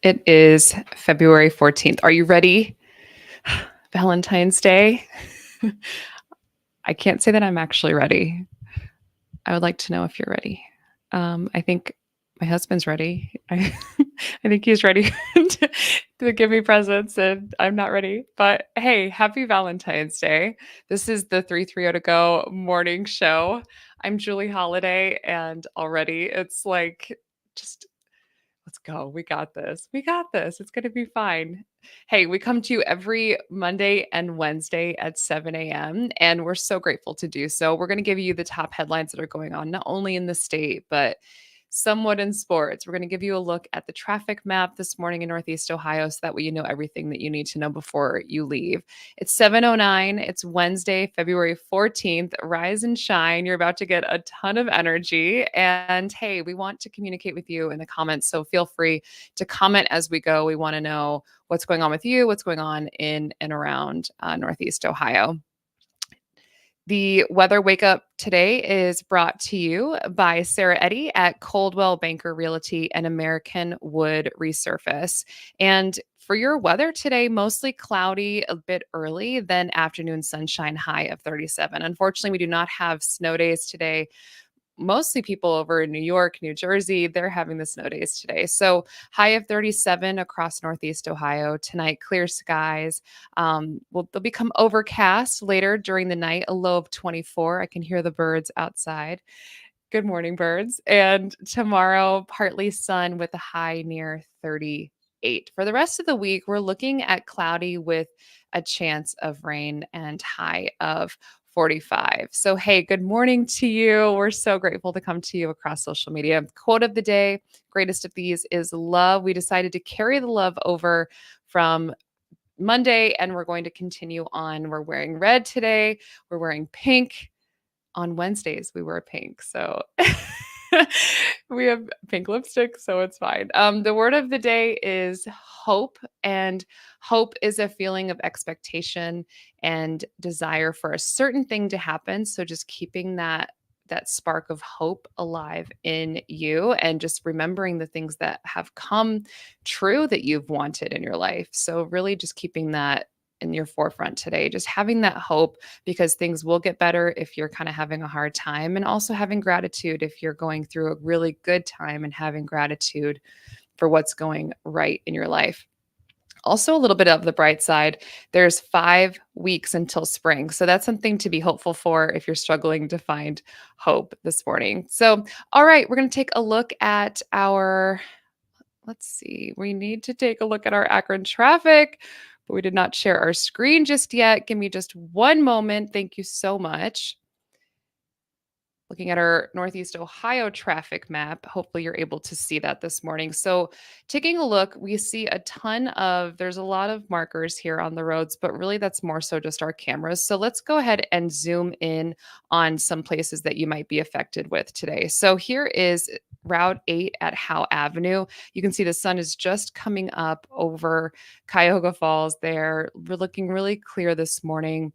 It is February 14th. Are you ready? Valentine's Day. I can't say that I'm actually ready. I would like to know if you're ready. I think my husband's ready. I think he's ready to give me presents, and I'm not ready. But hey, happy Valentine's Day. This is the 330 to go morning show. I'm Julie Holiday, and already it's like just let's go. We got this. We got this. It's going to be fine. Hey, we come to you every Monday and Wednesday at 7 a.m., and we're so grateful to do so. We're going to give you the top headlines that are going on, not only in the state, but somewhat in sports. We're going to give you a look at the traffic map this morning in Northeast Ohio so that way you know everything that you need to know before you leave. It's 7:09. It's Wednesday, February 14th. Rise and shine. You're about to get a ton of energy. And hey, we want to communicate with you in the comments. So feel free to comment as we go. We want to know what's going on with you, what's going on in and around Northeast Ohio. The weather wake up today is brought to you by Sarah Eddy at Coldwell Banker Realty and American Wood Resurface. And for your weather today, mostly cloudy, a bit early, then afternoon sunshine, high of 37. Unfortunately, we do not have snow days today. Mostly people over in New York, New Jersey, they're having the snow days today. So high of 37 across Northeast Ohio. Tonight, clear skies. They'll become overcast later during the night, a low of 24. I can hear the birds outside. Good morning, birds. And tomorrow, partly sun with a high near 38. For the rest of the week, we're looking at cloudy with a chance of rain and high of 45. So, hey, good morning to you. We're so grateful to come to you across social media. Quote of the day, greatest of these is love. We decided to carry the love over from Monday, and we're going to continue on. We're wearing red today. We're wearing pink. On Wednesdays, we wear pink. So we have pink lipstick, so it's fine. The word of the day is hope, and hope is a feeling of expectation and desire for a certain thing to happen. So just keeping that spark of hope alive in you and just remembering the things that have come true that you've wanted in your life. So really just keeping that in your forefront today, just having that hope because things will get better if you're kind of having a hard time, and also having gratitude if you're going through a really good time and having gratitude for what's going right in your life. Also, a little bit of the bright side, there's 5 weeks until spring. So that's something to be hopeful for if you're struggling to find hope this morning. So, all right, we're going to take a look at let's see, we need to take a look at our Akron traffic, but we did not share our screen just yet. Give me just one moment. Thank you so much. Looking at our Northeast Ohio traffic map, hopefully you're able to see that this morning. So taking a look, we see there's a lot of markers here on the roads, but really that's more so just our cameras. So let's go ahead and zoom in on some places that you might be affected with today. So here is Route 8 at Howe Avenue. You can see the sun is just coming up over Cuyahoga Falls there. We're looking really clear this morning,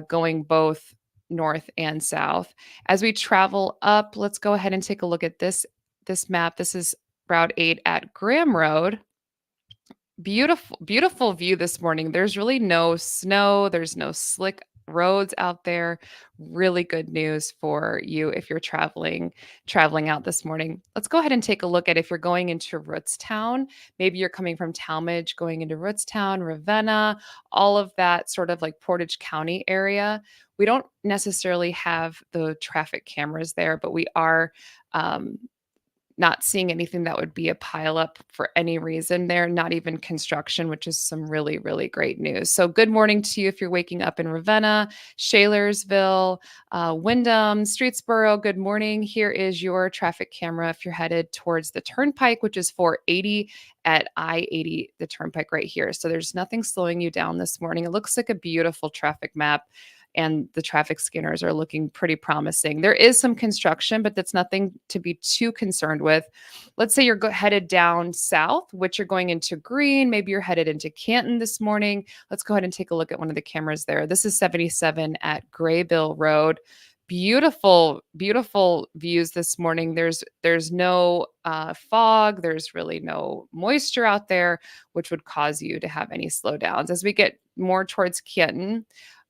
going both north and south. As we travel up, let's go ahead and take a look at this map. This is Route 8 at Graham Road. Beautiful, beautiful view this morning. There's really no snow. There's no slick roads out there. Really good news for you if you're traveling out this morning. Let's go ahead and take a look at if you're going into Rootstown. Maybe you're coming from Talmadge, going into Rootstown, Ravenna, all of that sort of like Portage County area. We don't necessarily have the traffic cameras there, but we are not seeing anything that would be a pileup for any reason there, not even construction, which is some really, really great news. So good morning to you if you're waking up in Ravenna, Shalersville, Windham, Streetsboro. Good morning. Here is your traffic camera if you're headed towards the Turnpike, which is 480 at I-80, the Turnpike right here. So there's nothing slowing you down this morning. It looks like a beautiful traffic map, and the traffic scanners are looking pretty promising. There is some construction, but that's nothing to be too concerned with. Let's say you're headed down south, which you're going into Greene. Maybe you're headed into Canton this morning. Let's go ahead and take a look at one of the cameras there. This is 77 at Graybill Road. Beautiful, beautiful views this morning. There's no fog. There's really no moisture out there, which would cause you to have any slowdowns. As we get more towards Canton,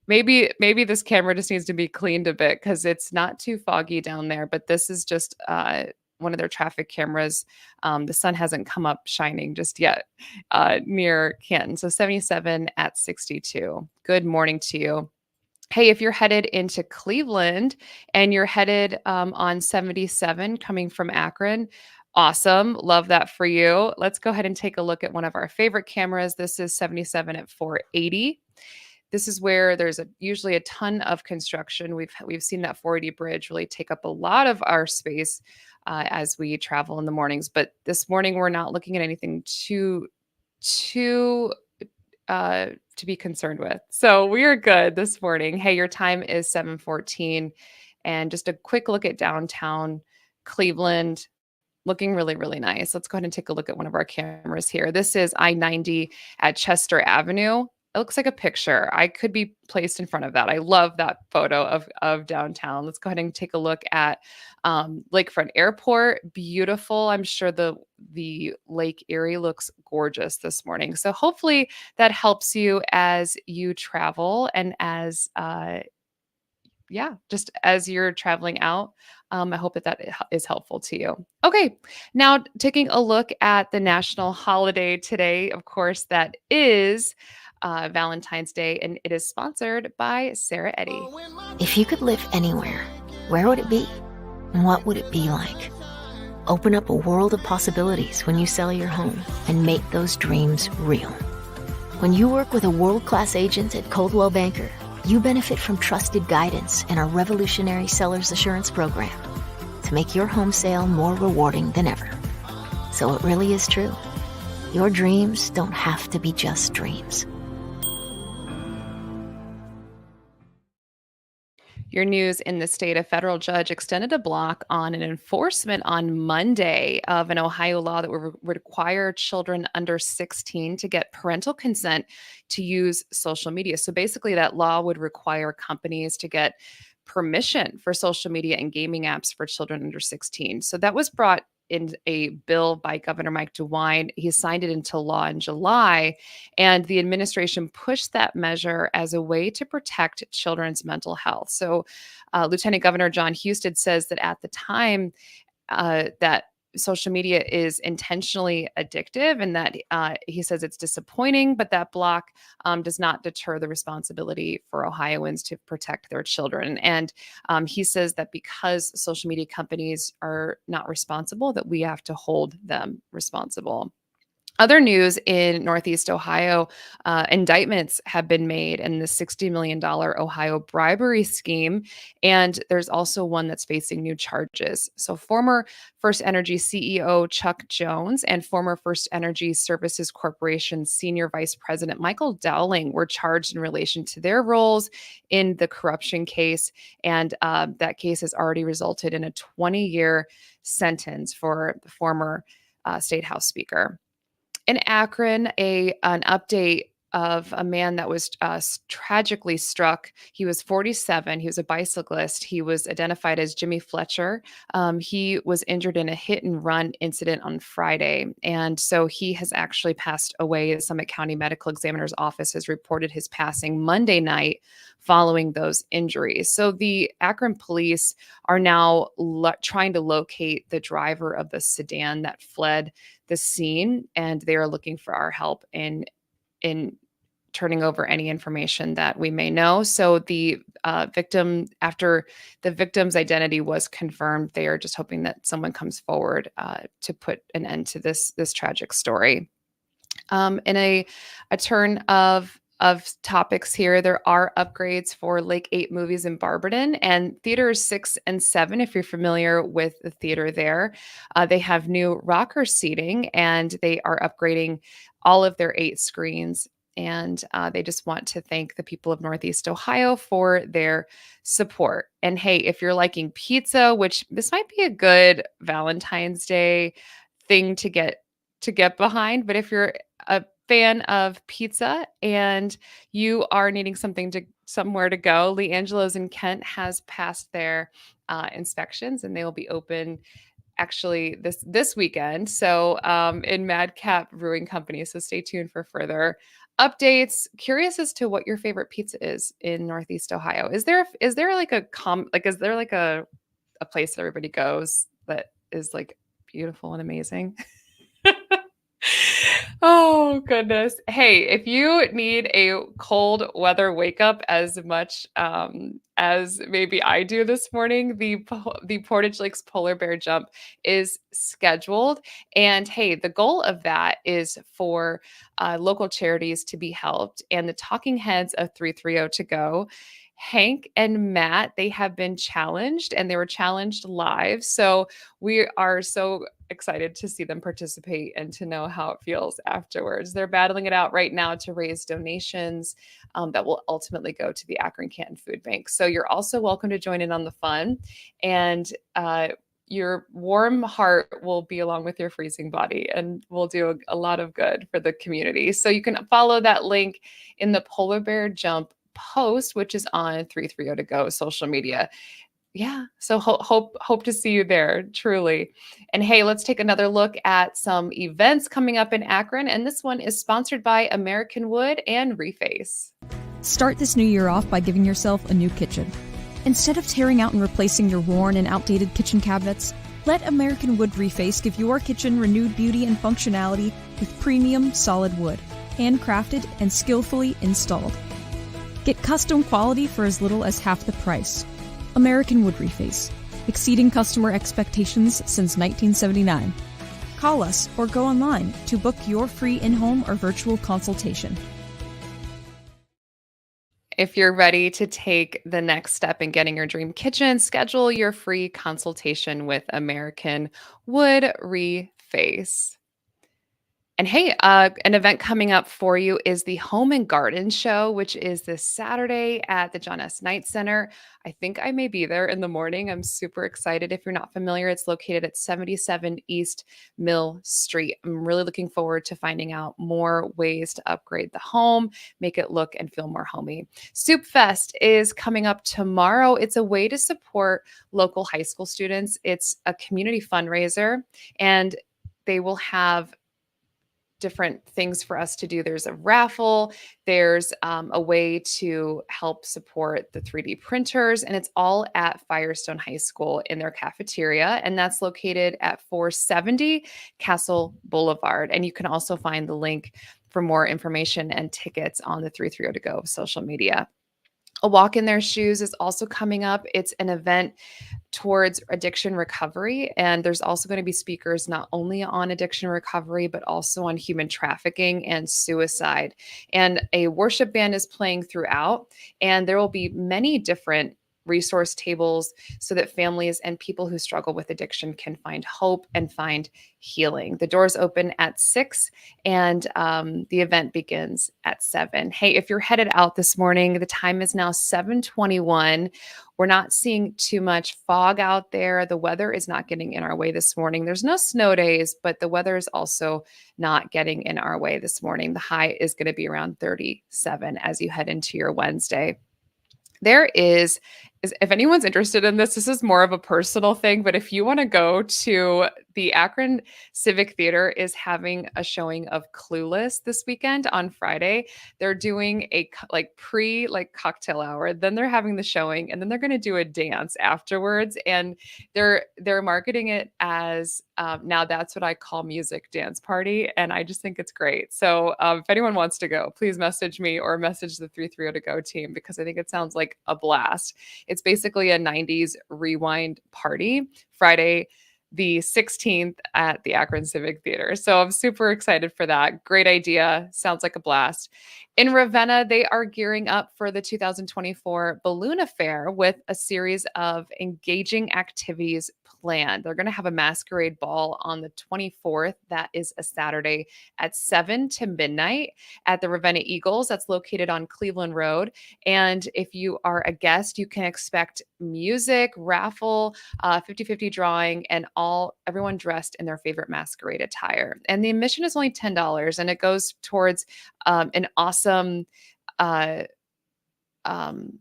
maybe this camera just needs to be cleaned a bit because it's not too foggy down there. But this is just one of their traffic cameras. The sun hasn't come up shining just yet near Canton. So 77 at 62. Good morning to you. Hey, if you're headed into Cleveland and you're headed on 77 coming from Akron, awesome. Love that for you. Let's go ahead and take a look at one of our favorite cameras. This is 77 at 480. This is where there's usually a ton of construction. We've seen that 480 bridge really take up a lot of our space as we travel in the mornings. But this morning we're not looking at anything too to be concerned with. So we are good this morning. Hey, your time is 7:14, and just a quick look at downtown Cleveland, looking really, really nice. Let's go ahead and take a look at one of our cameras here. This is I-90 at Chester Avenue. It looks like a picture. I could be placed in front of that. I love that photo of downtown. Let's go ahead and take a look at Lakefront Airport. Beautiful. I'm sure the Lake Erie looks gorgeous this morning. So hopefully that helps you as you travel and as just as you're traveling out. I hope that is helpful to you. Okay, now taking a look at the national holiday today, of course, that is Valentine's Day, and it is sponsored by Sarah Eddy. If you could live anywhere, where would it be? And what would it be like? Open up a world of possibilities when you sell your home and make those dreams real. When you work with a world-class agent at Coldwell Banker, you benefit from trusted guidance and our revolutionary Seller's Assurance program to make your home sale more rewarding than ever. So it really is true. Your dreams don't have to be just dreams. Your news in the state: a federal judge extended a block on an enforcement on Monday of an Ohio law that would require children under 16 to get parental consent to use social media. So basically, that law would require companies to get permission for social media and gaming apps for children under 16. So that was brought in a bill by Governor Mike DeWine. He signed it into law in July, and the administration pushed that measure as a way to protect children's mental health. So Lieutenant Governor John Husted says that at the time that social media is intentionally addictive, and that he says it's disappointing, but that block does not deter the responsibility for Ohioans to protect their children. And he says that because social media companies are not responsible, that we have to hold them responsible. Other news in Northeast Ohio, indictments have been made in the $60 million Ohio bribery scheme. And there's also one that's facing new charges. So former First Energy CEO Chuck Jones and former First Energy Services Corporation Senior Vice President Michael Dowling were charged in relation to their roles in the corruption case. And that case has already resulted in a 20-year sentence for the former State House Speaker. In Akron, an update of a man that was tragically struck. He was 47. He was a bicyclist. He was identified as Jimmy Fletcher. He was injured in a hit and run incident on Friday. And so he has actually passed away. The Summit County Medical Examiner's Office has reported his passing Monday night following those injuries. So the Akron police are now trying to locate the driver of the sedan that fled the scene, and they are looking for our help in turning over any information that we may know. So the victim, after the victim's identity was confirmed, they are just hoping that someone comes forward to put an end to this tragic story. In a turn of topics here, there are upgrades for Lake 8 Movies in Barberton and theaters 6 and 7. If you're familiar with the theater there, they have new rocker seating, and they are upgrading all of their 8 screens. And they just want to thank the people of Northeast Ohio for their support. And hey, if you're liking pizza, which this might be a good Valentine's Day thing to get behind, but if you're fan of pizza and you are needing somewhere to go, LeeAngelo's in Kent has passed their inspections, and they will be open actually this weekend. So in Madcap Brewing Company. So stay tuned for further updates. Curious as to what your favorite pizza is in Northeast Ohio. Is there like is there like a place that everybody goes that is like beautiful and amazing? Oh, goodness. Hey, if you need a cold weather wake up as much as maybe I do this morning, the Portage Lakes Polar Bear Jump is scheduled. And hey, the goal of that is for local charities to be helped. And the talking heads of 330 to go, Hank and Matt, they have been challenged and they were challenged live. So we are so excited to see them participate and to know how it feels afterwards. They're battling it out right now to raise donations that will ultimately go to the Akron Canton Food Bank. So you're also welcome to join in on the fun, and your warm heart will be along with your freezing body and will do a lot of good for the community. So you can follow that link in the Polar Bear Jump post, which is on 330 to go social media. Yeah. So hope to see you there, truly. And hey, let's take another look at some events coming up in Akron. And this one is sponsored by American Wood and Reface. Start this new year off by giving yourself a new kitchen. Instead of tearing out and replacing your worn and outdated kitchen cabinets, let American Wood Reface give your kitchen renewed beauty and functionality with premium solid wood, handcrafted and skillfully installed. Get custom quality for as little as half the price. American Wood Reface, exceeding customer expectations since 1979. Call us or go online to book your free in-home or virtual consultation. If you're ready to take the next step in getting your dream kitchen, schedule your free consultation with American Wood Reface. And hey, an event coming up for you is the Home and Garden Show, which is this Saturday at the John S. Knight Center. I think I may be there in the morning. I'm super excited. If you're not familiar, it's located at 77 East Mill Street. I'm really looking forward to finding out more ways to upgrade the home, make it look and feel more homey. Soup Fest is coming up tomorrow. It's a way to support local high school students. It's a community fundraiser, and they will have different things for us to do. There's a raffle, there's a way to help support the 3D printers, and it's all at Firestone High School in their cafeteria, and that's located at 470 Castle Boulevard. And you can also find the link for more information and tickets on the 330 to go social media. A Walk in Their Shoes is also coming up. It's an event towards addiction recovery. And there's also going to be speakers not only on addiction recovery, but also on human trafficking and suicide. And a worship band is playing throughout. And there will be many different resource tables so that families and people who struggle with addiction can find hope and find healing. The doors open at 6 and the event begins at 7. Hey, if you're headed out this morning, the time is now 7:21. We're not seeing too much fog out there. The weather is not getting in our way this morning. There's no snow days, but the weather is also not getting in our way this morning. The high is going to be around 37 as you head into your Wednesday. There is, if anyone's interested in this is more of a personal thing, but if you want to go to the Akron Civic Theater is having a showing of Clueless this weekend on Friday. They're doing a cocktail hour, then they're having the showing, and then they're going to do a dance afterwards. And they're marketing it as now that's what I call music dance party, and I just think it's great. So if anyone wants to go, please message me or message the 330 to go team, because I think it sounds like a blast. It's basically a 90s rewind party, Friday the 16th at the Akron Civic Theater. So I'm super excited for that. Great idea. Sounds like a blast. In Ravenna, they are gearing up for the 2024 Balloon Affair with a series of engaging activities planned. They're going to have a masquerade ball on the 24th. That is a Saturday at 7 to midnight at the Ravenna Eagles. That's located on Cleveland Road. And if you are a guest, you can expect music, raffle, 50-50 drawing, and everyone dressed in their favorite masquerade attire. And the admission is only $10, and it goes towards an awesome um,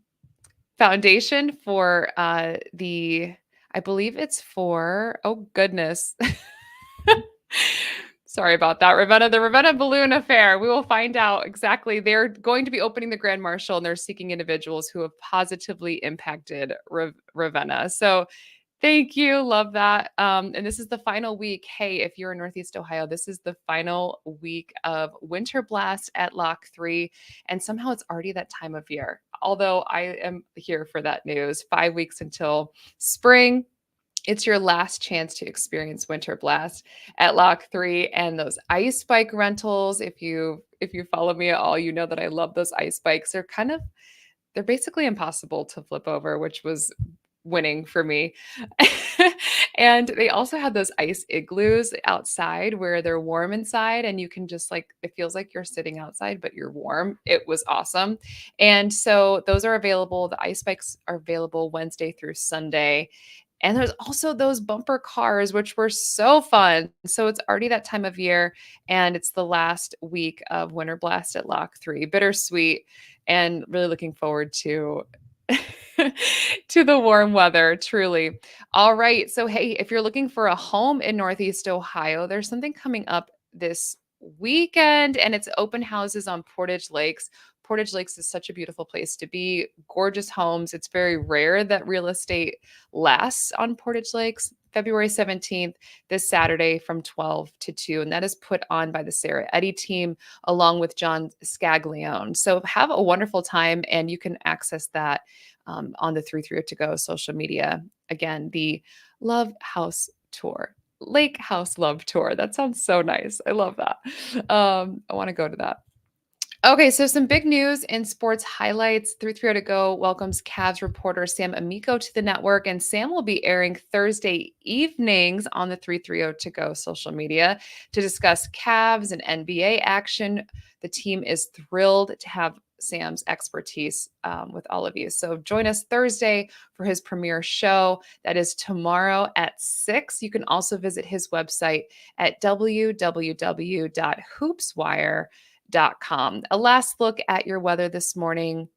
foundation for I believe it's for, oh goodness. Sorry about that, Ravenna. The Ravenna Balloon Affair. We will find out exactly. They're going to be opening the Grand Marshal, and they're seeking individuals who have positively impacted Ravenna. So thank you. Love that. And this is the final week. Hey, if you're in Northeast Ohio, this is the final week of Winter Blast at Lock 3. And somehow it's already that time of year. Although I am here for that news. 5 weeks until spring. It's your last chance to experience Winter Blast at Lock 3 and those ice bike rentals. If you follow me at all, you know that I love those ice bikes. They're basically impossible to flip over, which was winning for me. And they also had those ice igloos outside where they're warm inside, and you can just it feels like you're sitting outside, but you're warm. It was awesome. And so those are available. The ice bikes are available Wednesday through Sunday. And there's also those bumper cars, which were so fun. So it's already that time of year, and it's the last week of Winter Blast at Lock 3. Bittersweet, and really looking forward to to the warm weather, truly. All right. So, hey, if you're looking for a home in Northeast Ohio, there's something coming up this weekend, and it's open houses on Portage Lakes. Portage Lakes is such a beautiful place to be. Gorgeous homes. It's very rare that real estate lasts on Portage Lakes. February 17th, this Saturday from 12 to 2. And that is put on by the Sarah Eddy team along with John Scaglione. So have a wonderful time, and you can access that on the 330 to go social media. Again, the Love House Tour. Lake House Love Tour. That sounds so nice. I love that. I want to go to that. Okay, so some big news in sports highlights. 330 to go welcomes Cavs reporter Sam Amico to the network, and Sam will be airing Thursday evenings on the 330 to go social media to discuss Cavs and NBA action. The team is thrilled to have Sam's expertise with all of you. So join us Thursday for his premiere show. That is tomorrow at 6. You can also visit his website at www.hoopswire.com. A last look at your weather this morning.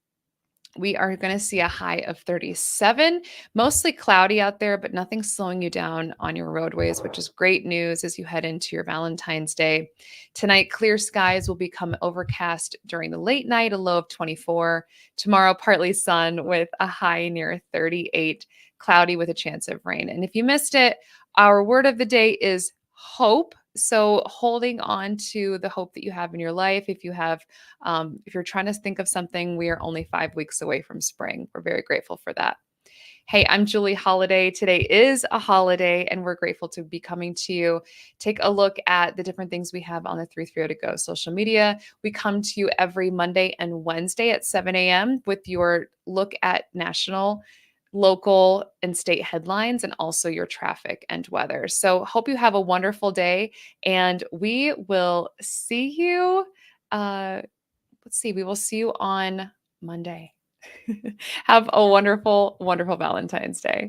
We are going to see a high of 37, mostly cloudy out there, but nothing slowing you down on your roadways, which is great news as you head into your Valentine's Day. Tonight, clear skies will become overcast during the late night, a low of 24. Tomorrow, partly sun with a high near 38, cloudy with a chance of rain. And if you missed it, our word of the day is hope. So holding on to the hope that you have in your life. If you're trying to think of something, we are only 5 weeks away from spring. We're very grateful for that. Hey, I'm Julie Holiday. Today is a holiday, and we're grateful to be coming to you. Take a look at the different things we have on the 330 to go social media. We come to you every Monday and Wednesday at 7 a.m. with your look at national, local, and state headlines, and also your traffic and weather. So hope you have a wonderful day, and we will see you. We will see you on Monday. Have a wonderful, wonderful Valentine's Day.